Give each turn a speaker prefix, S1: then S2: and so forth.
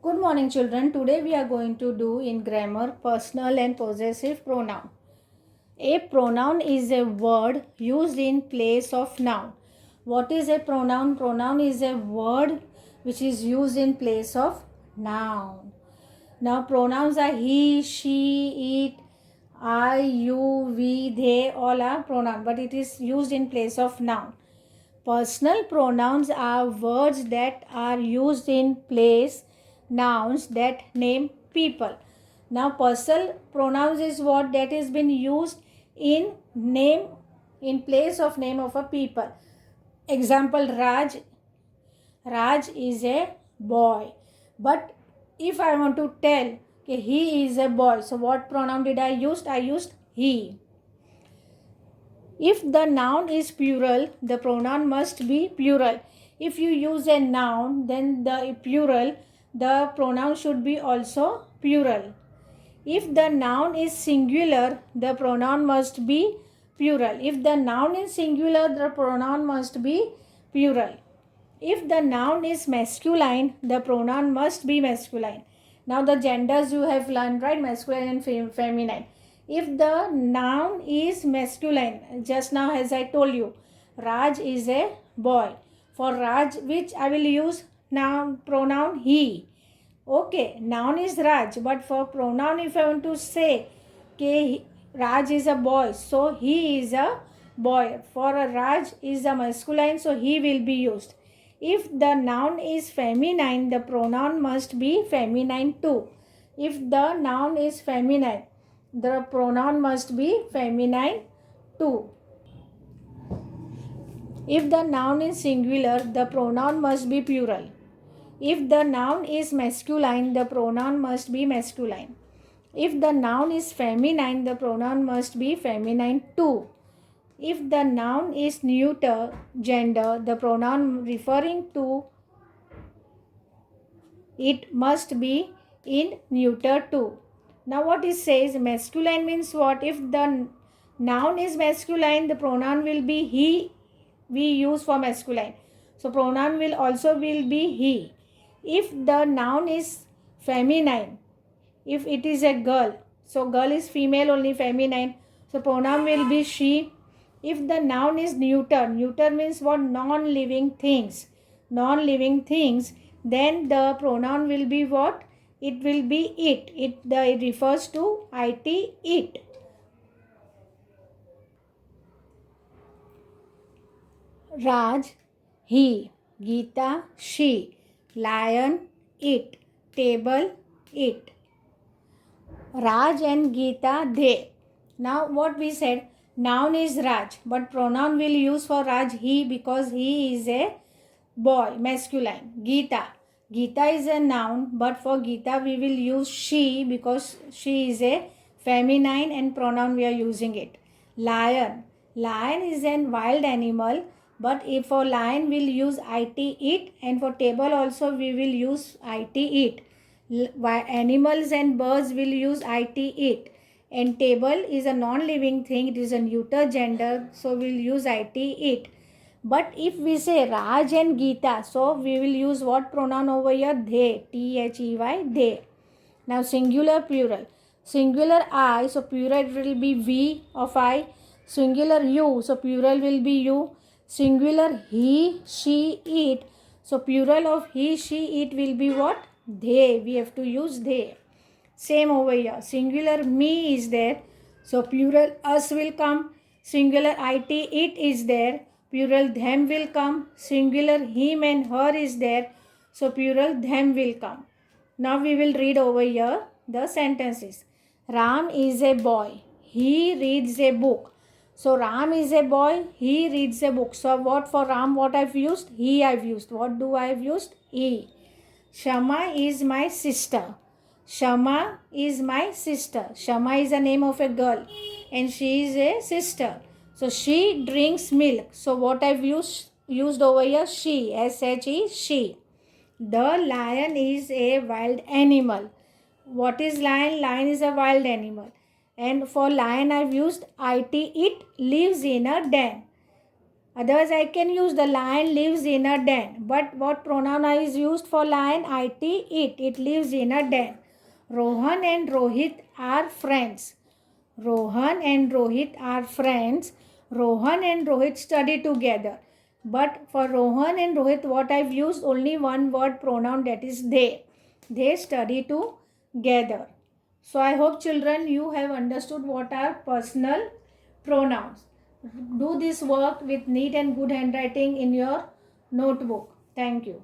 S1: Good morning, children. Today we are going to do in grammar personal and possessive pronoun. A pronoun is a word used in place of noun. What is a pronoun? Pronoun is a word which is used in place of noun. Now pronouns are he, she, it, I, you, we, they, all are pronoun, but it is used in place of noun. Personal pronouns are words that are used in place nouns that name people. Now personal pronouns is what that has been used in name in place of name of a people. Example, Raj is a boy. But if I want to tell okay, he is a boy, so what pronoun did I use? I used he. If the noun is plural, the pronoun must be plural. If you use a noun, then the plural, the pronoun should be also plural. If the noun is singular, the pronoun must be plural. If the noun is singular, the pronoun must be plural. If the noun is masculine, the pronoun must be masculine. Now the genders you have learned, right? Masculine and feminine. If the noun is masculine, just now as I told you, Raj is a boy. For Raj, which I will use noun pronoun he. Okay, noun is Raj, but for pronoun if I want to say okay, Raj is a boy, so he is a boy. For a Raj is a masculine, so he will be used. If the noun is feminine, the pronoun must be feminine too. If the noun is feminine, the pronoun must be feminine too. If the noun is singular, the pronoun must be plural. If the noun is masculine, the pronoun must be masculine. If the noun is feminine, the pronoun must be feminine too. If the noun is neuter gender, the pronoun referring to it must be in neuter too. Now what it says, masculine means what? If the noun is masculine, the pronoun will be he, we use for masculine. So pronoun will also will be he. If the noun is feminine, if it is a girl, so girl is female only, feminine, so pronoun will be she. If the noun is neuter means what? Non-living things, then the pronoun will be what? It will be it. It refers to it. Raj, he. Geeta, she. Lion, it. Table, it. Raj and Geeta, they. Now what we said, noun is Raj, but pronoun will use for Raj he because he is a boy, masculine. Geeta is a noun, but for Geeta we will use she because she is a feminine and pronoun we are using it. Lion is a wild animal, but if for lion we'll use it, and for table also we will use it. Animals and birds will use it, and table is a non-living thing, it is a neuter gender, so we'll use it. But if we say Raj and Geeta, so we will use what pronoun over here? They, THEY, they. Now singular, plural. Singular I, so plural will be we of I. Singular you, so plural will be you. Singular he, she, it, so plural of he, she, it will be what? They. We have to use they. Same over here. Singular me is there, so plural us will come. Singular it is there, plural them will come. Singular him and her is there, so plural them will come. Now we will read over here the sentences. Ram is a boy, he reads a book. So Ram is a boy, he reads a book. So what for Ram, what I've used? He I've used. What do I have used? He. Shama is my sister. Shama is my sister. Shama is the name of a girl and she is a sister. So she drinks milk. So what I've used over here? She. S-H-E, she. The lion is a wild animal. What is lion? Lion is a wild animal. And for lion I've used it lives in a den. Otherwise, I can use the lion lives in a den. But what pronoun is used for lion? It, it. It lives in a den. Rohan and Rohit are friends. Rohan and Rohit are friends. Rohan and Rohit study together. But for Rohan and Rohit, what I've used? Only one word pronoun, that is they. They study together. So I hope children you have understood what are personal pronouns. Do this work with neat and good handwriting in your notebook. Thank you.